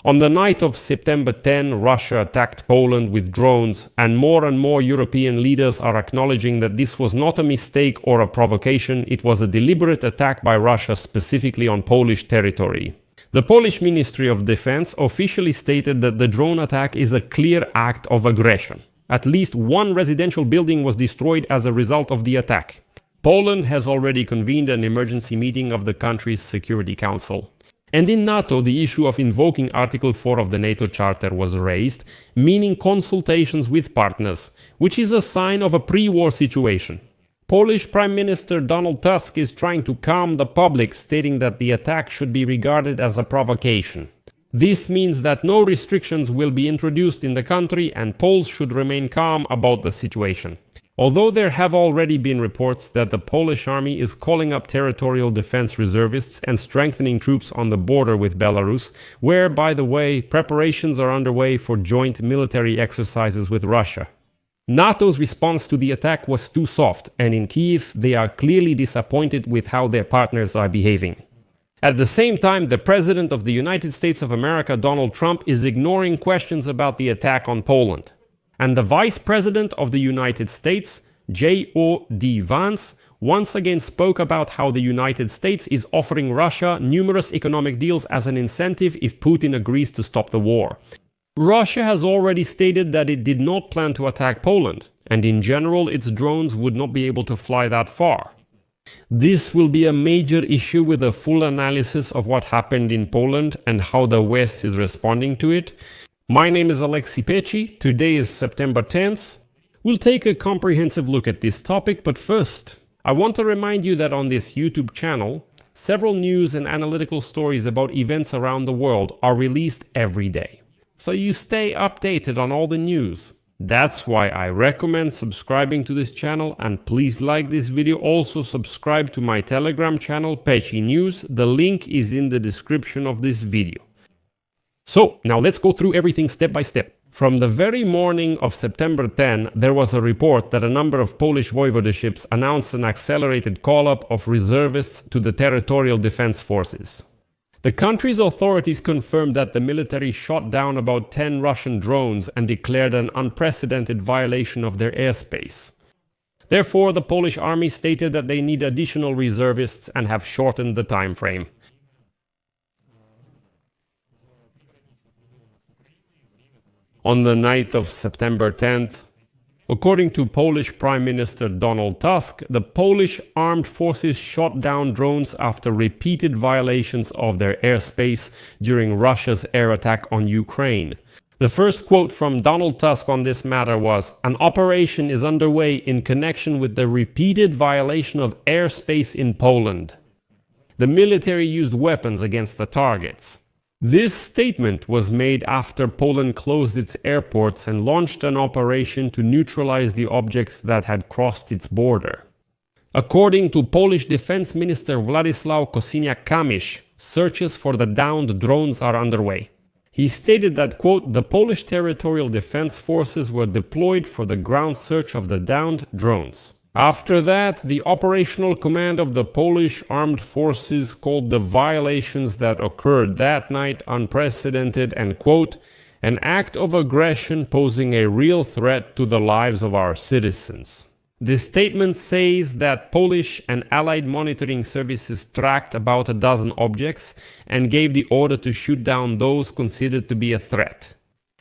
On the night of September 10, Russia attacked Poland with drones, and more European leaders are acknowledging that this was not a mistake or a provocation, it was a deliberate attack by Russia specifically on Polish territory. The Polish Ministry of Defense officially stated that the drone attack is a clear act of aggression. At least one residential building was destroyed as a result of the attack. Poland has already convened an emergency meeting of the country's Security Council. And in NATO, the issue of invoking Article 4 of the NATO Charter was raised, meaning consultations with partners, which is a sign of a pre-war situation. Polish Prime Minister Donald Tusk is trying to calm the public, stating that the attack should be regarded as a provocation. This means that no restrictions will be introduced in the country and Poles should remain calm about the situation. Although there have already been reports that the Polish army is calling up territorial defense reservists and strengthening troops on the border with Belarus, where, by the way, preparations are underway for joint military exercises with Russia. NATO's response to the attack was too soft, and in Kyiv they are clearly disappointed with how their partners are behaving. At the same time, the President of the United States of America, Donald Trump, is ignoring questions about the attack on Poland. And the Vice President of the United States, J.O.D. Vance, once again spoke about how the United States is offering Russia numerous economic deals as an incentive if Putin agrees to stop the war. Russia has already stated that it did not plan to attack Poland, and in general its drones would not be able to fly that far. This will be a major issue with a full analysis of what happened in Poland and how the West is responding to it. My name is Alexei Pecci, today is September 10th. We'll take a comprehensive look at this topic, but first, I want to remind you that on this YouTube channel, several news and analytical stories about events around the world are released every day. So you stay updated on all the news. That's why I recommend subscribing to this channel, and please like this video. Also subscribe to my Telegram channel, Pecci News. The link is in the description of this video. So, now let's go through everything step by step. From the very morning of September 10, there was a report that a number of Polish voivodeships announced an accelerated call-up of reservists to the territorial defense forces. The country's authorities confirmed that the military shot down about 10 Russian drones and declared an unprecedented violation of their airspace. Therefore, the Polish army stated that they need additional reservists and have shortened the time frame. On the night of September 10th, according to Polish Prime Minister Donald Tusk, the Polish armed forces shot down drones after repeated violations of their airspace during Russia's air attack on Ukraine. The first quote from Donald Tusk on this matter was, "An operation is underway in connection with the repeated violation of airspace in Poland. The military used weapons against the targets." This statement was made after Poland closed its airports and launched an operation to neutralize the objects that had crossed its border. According to Polish Defense Minister Władysław Kosiniak-Kamysz, searches for the downed drones are underway. He stated that, quote, "The Polish territorial defense forces were deployed for the ground search of the downed drones." After that, the operational command of the Polish armed forces called the violations that occurred that night unprecedented and, quote, "an act of aggression posing a real threat to the lives of our citizens." The statement says that Polish and Allied monitoring services tracked about a dozen objects and gave the order to shoot down those considered to be a threat.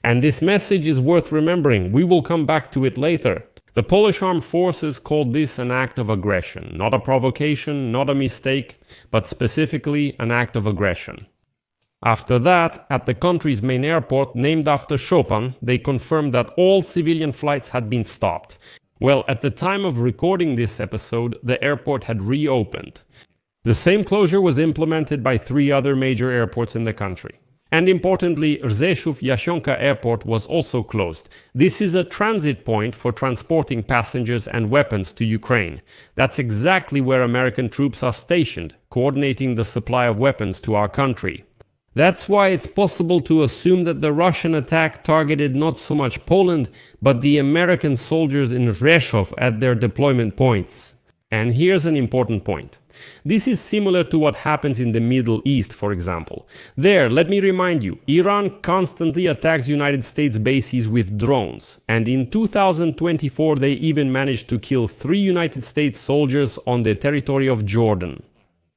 And this message is worth remembering. We will come back to it later. The Polish armed forces called this an act of aggression, not a provocation, not a mistake, but specifically an act of aggression. After that, at the country's main airport, named after Chopin, they confirmed that all civilian flights had been stopped. Well, at the time of recording this episode, the airport had reopened. The same closure was implemented by 3 other major airports in the country. And importantly, Rzeszów-Jasionka Airport was also closed. This is a transit point for transporting passengers and weapons to Ukraine. That's exactly where American troops are stationed, coordinating the supply of weapons to our country. That's why it's possible to assume that the Russian attack targeted not so much Poland, but the American soldiers in Rzeszów at their deployment points. And here's an important point. This is similar to what happens in the Middle East, for example. There, let me remind you, Iran constantly attacks United States bases with drones, and in 2024 they even managed to kill 3 United States soldiers on the territory of Jordan.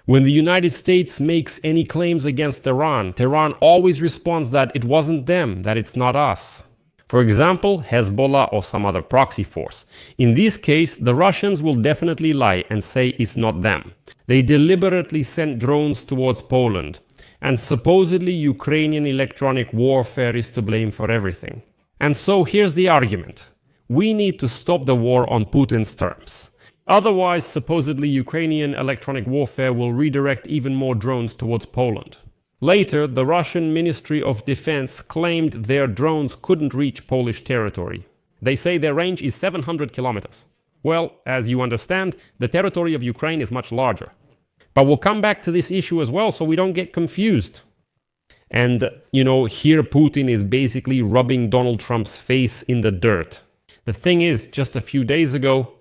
When the United States makes any claims against Iran, Tehran always responds that it wasn't them, that it's not us. For example, Hezbollah or some other proxy force. In this case, the Russians will definitely lie and say it's not them. They deliberately sent drones towards Poland, and supposedly Ukrainian electronic warfare is to blame for everything. And so here's the argument. We need to stop the war on Putin's terms. Otherwise, supposedly Ukrainian electronic warfare will redirect even more drones towards Poland. Later, the Russian Ministry of Defense claimed their drones couldn't reach Polish territory. They say their range is 700 kilometers. Well, as you understand, the territory of Ukraine is much larger. But we'll come back to this issue as well so we don't get confused. And, here Putin is basically rubbing Donald Trump's face in the dirt. The thing is, just a few days ago,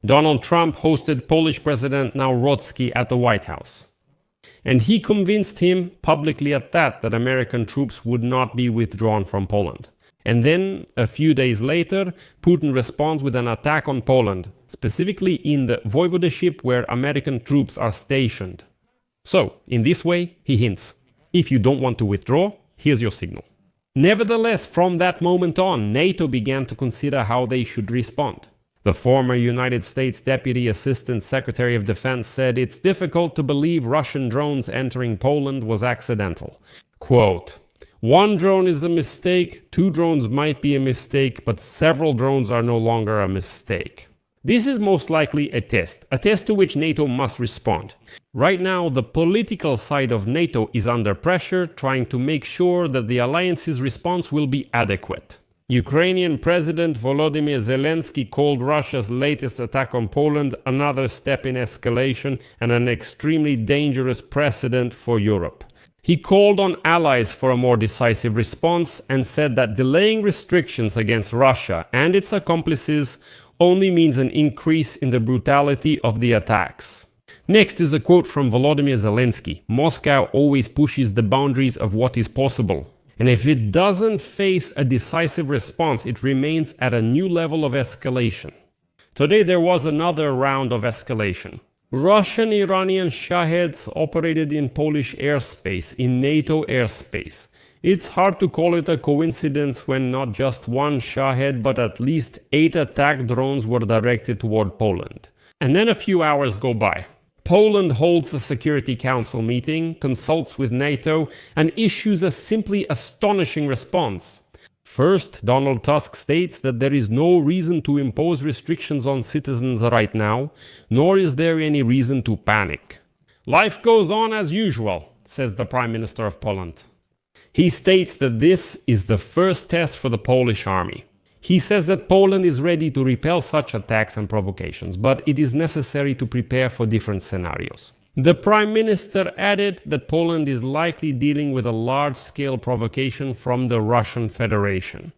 Donald Trump hosted Polish President Nawrocki at the White House. And he convinced him, publicly at that American troops would not be withdrawn from Poland. And then, a few days later, Putin responds with an attack on Poland, specifically in the voivodeship where American troops are stationed. So, in this way, he hints, if you don't want to withdraw, here's your signal. Nevertheless, from that moment on, NATO began to consider how they should respond. The former United States Deputy Assistant Secretary of Defense said it's difficult to believe Russian drones entering Poland was accidental. Quote, "One drone is a mistake, 2 drones might be a mistake, but several drones are no longer a mistake." This is most likely a test to which NATO must respond. Right now, the political side of NATO is under pressure, trying to make sure that the alliance's response will be adequate. Ukrainian President Volodymyr Zelensky called Russia's latest attack on Poland another step in escalation and an extremely dangerous precedent for Europe. He called on allies for a more decisive response and said that delaying restrictions against Russia and its accomplices only means an increase in the brutality of the attacks. Next is a quote from Volodymyr Zelensky. Moscow always pushes the boundaries of what is possible. And if it doesn't face a decisive response, it remains at a new level of escalation. Today there was another round of escalation. Russian-Iranian Shaheds operated in Polish airspace, in NATO airspace. It's hard to call it a coincidence when not just one Shahed, but at least 8 attack drones were directed toward Poland. And then a few hours go by. Poland holds a Security Council meeting, consults with NATO, and issues a simply astonishing response. First, Donald Tusk states that there is no reason to impose restrictions on citizens right now, nor is there any reason to panic. Life goes on as usual, says the Prime Minister of Poland. He states that this is the first test for the Polish army. He says that Poland is ready to repel such attacks and provocations, but it is necessary to prepare for different scenarios. The Prime Minister added that Poland is likely dealing with a large-scale provocation from the Russian Federation.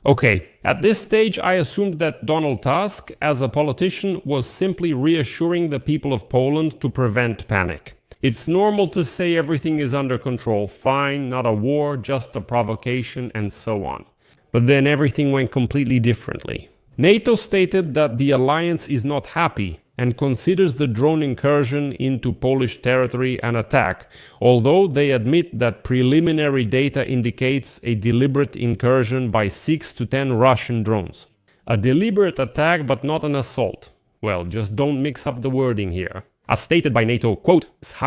Okay, at this stage I assumed that Donald Tusk, as a politician, was simply reassuring the people of Poland to prevent panic. It's normal to say everything is under control, fine, not a war, just a provocation, and so on. But then everything went completely differently. NATO stated that the alliance is not happy and considers the drone incursion into Polish territory an attack, although they admit that preliminary data indicates a deliberate incursion by 6 to 10 Russian drones. A deliberate attack but not an assault. Well, just don't mix up the wording here. As stated by NATO, quote, this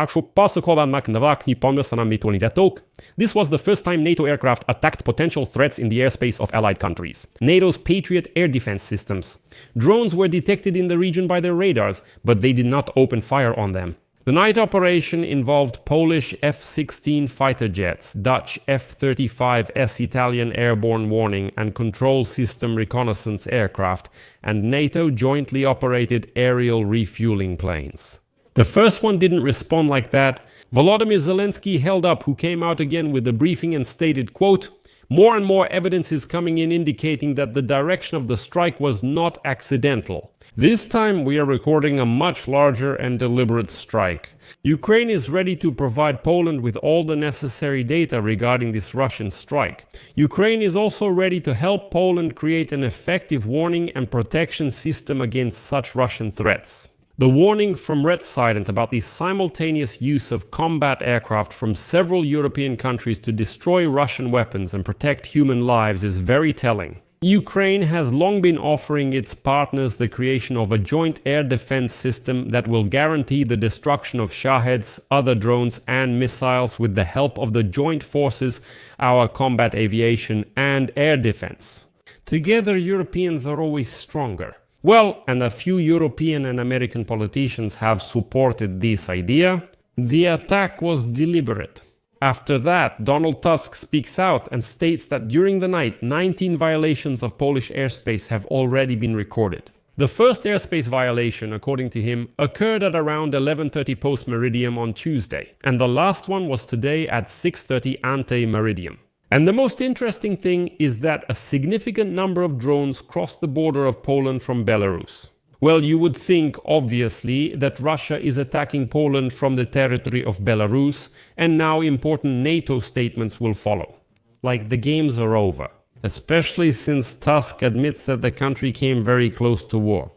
was the first time NATO aircraft attacked potential threats in the airspace of allied countries. NATO's Patriot air defense systems. Drones were detected in the region by their radars, but they did not open fire on them. The night operation involved Polish F-16 fighter jets, Dutch F-35S Italian airborne warning and control system reconnaissance aircraft, and NATO jointly operated aerial refueling planes. The first one didn't respond like that. Volodymyr Zelensky held up, who came out again with the briefing and stated, quote, more and more evidence is coming in indicating that the direction of the strike was not accidental. This time we are recording a much larger and deliberate strike. Ukraine is ready to provide Poland with all the necessary data regarding this Russian strike. Ukraine is also ready to help Poland create an effective warning and protection system against such Russian threats. The warning from Red Silent about the simultaneous use of combat aircraft from several European countries to destroy Russian weapons and protect human lives is very telling. Ukraine has long been offering its partners the creation of a joint air defense system that will guarantee the destruction of Shaheds, other drones and missiles with the help of the joint forces, our combat aviation and air defense. Together, Europeans are always stronger. Well, and a few European and American politicians have supported this idea. The attack was deliberate. After that, Donald Tusk speaks out and states that during the night, 19 violations of Polish airspace have already been recorded. The first airspace violation, according to him, occurred at around 11:30 post-meridium on Tuesday, and the last one was today at 6:30 ante-meridium. And the most interesting thing is that a significant number of drones crossed the border of Poland from Belarus. Well, you would think, obviously, that Russia is attacking Poland from the territory of Belarus, and now important NATO statements will follow. Like the games are over, especially since Tusk admits that the country came very close to war.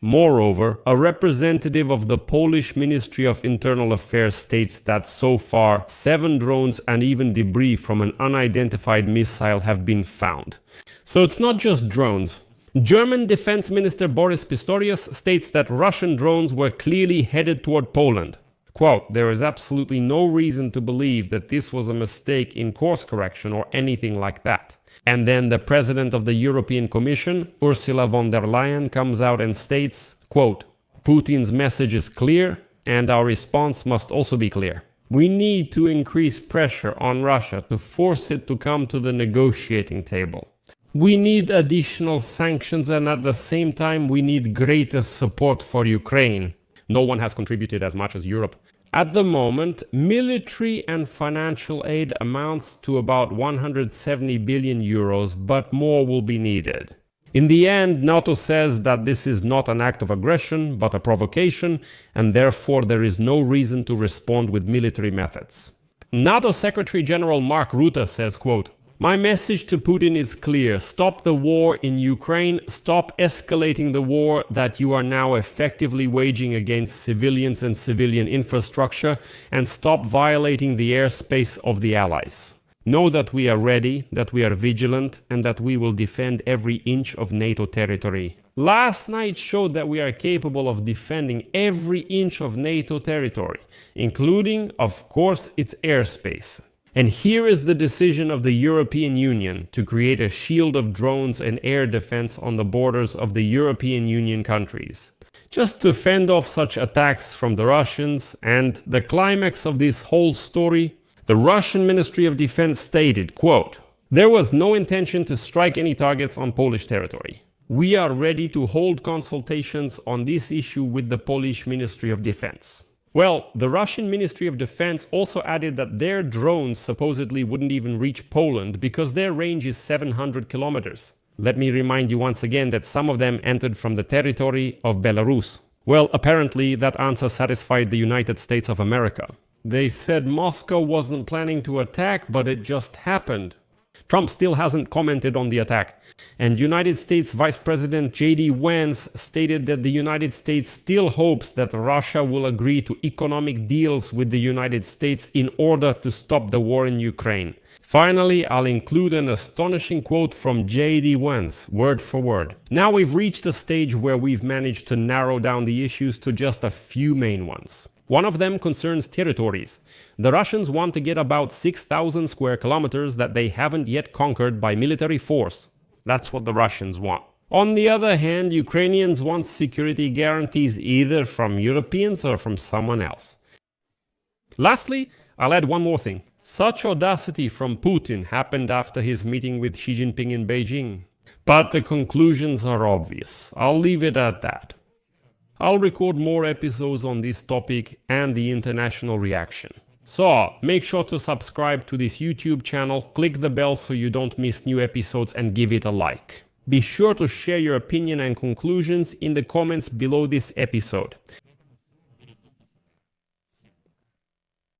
Moreover, a representative of the Polish Ministry of Internal Affairs states that so far 7 drones and even debris from an unidentified missile have been found. So it's not just drones. German Defense Minister Boris Pistorius states that Russian drones were clearly headed toward Poland. Quote, "There is absolutely no reason to believe that this was a mistake in course correction or anything like that." And then the president of the European Commission, Ursula von der Leyen, comes out and states, quote, "Putin's message is clear and our response must also be clear. We need to increase pressure on Russia to force it to come to the negotiating table. We need additional sanctions and at the same time we need greater support for Ukraine." No one has contributed as much as Europe. At the moment, military and financial aid amounts to about 170 billion euros, but more will be needed. In the end, NATO says that this is not an act of aggression, but a provocation, and therefore there is no reason to respond with military methods. NATO Secretary General Mark Rutte says, quote, "My message to Putin is clear. Stop the war in Ukraine. Stop escalating the war that you are now effectively waging against civilians and civilian infrastructure, and stop violating the airspace of the allies. Know that we are ready, that we are vigilant, and that we will defend every inch of NATO territory." Last night showed that we are capable of defending every inch of NATO territory, including, of course, its airspace. And here is the decision of the European Union to create a shield of drones and air defense on the borders of the European Union countries, just to fend off such attacks from the Russians. And the climax of this whole story, the Russian Ministry of Defense stated, quote, "There was no intention to strike any targets on Polish territory. We are ready to hold consultations on this issue with the Polish Ministry of Defense." Well, the Russian Ministry of Defense also added that their drones supposedly wouldn't even reach Poland because their range is 700 kilometers. Let me remind you once again that some of them entered from the territory of Belarus. Well, apparently that answer satisfied the United States of America. They said Moscow wasn't planning to attack, but it just happened. Trump still hasn't commented on the attack, and United States Vice President J.D. Vance stated that the United States still hopes that Russia will agree to economic deals with the United States in order to stop the war in Ukraine. Finally, I'll include an astonishing quote from J.D. Vance, word for word. "Now we've reached a stage where we've managed to narrow down the issues to just a few main ones. One of them concerns territories. The Russians want to get about 6,000 square kilometers that they haven't yet conquered by military force. That's what the Russians want. On the other hand, Ukrainians want security guarantees either from Europeans or from someone else." Lastly, I'll add one more thing. Such audacity from Putin happened after his meeting with Xi Jinping in Beijing. But the conclusions are obvious. I'll leave it at that. I'll record more episodes on this topic and the international reaction. So, make sure to subscribe to this YouTube channel, click the bell so you don't miss new episodes and give it a like. Be sure to share your opinion and conclusions in the comments below this episode.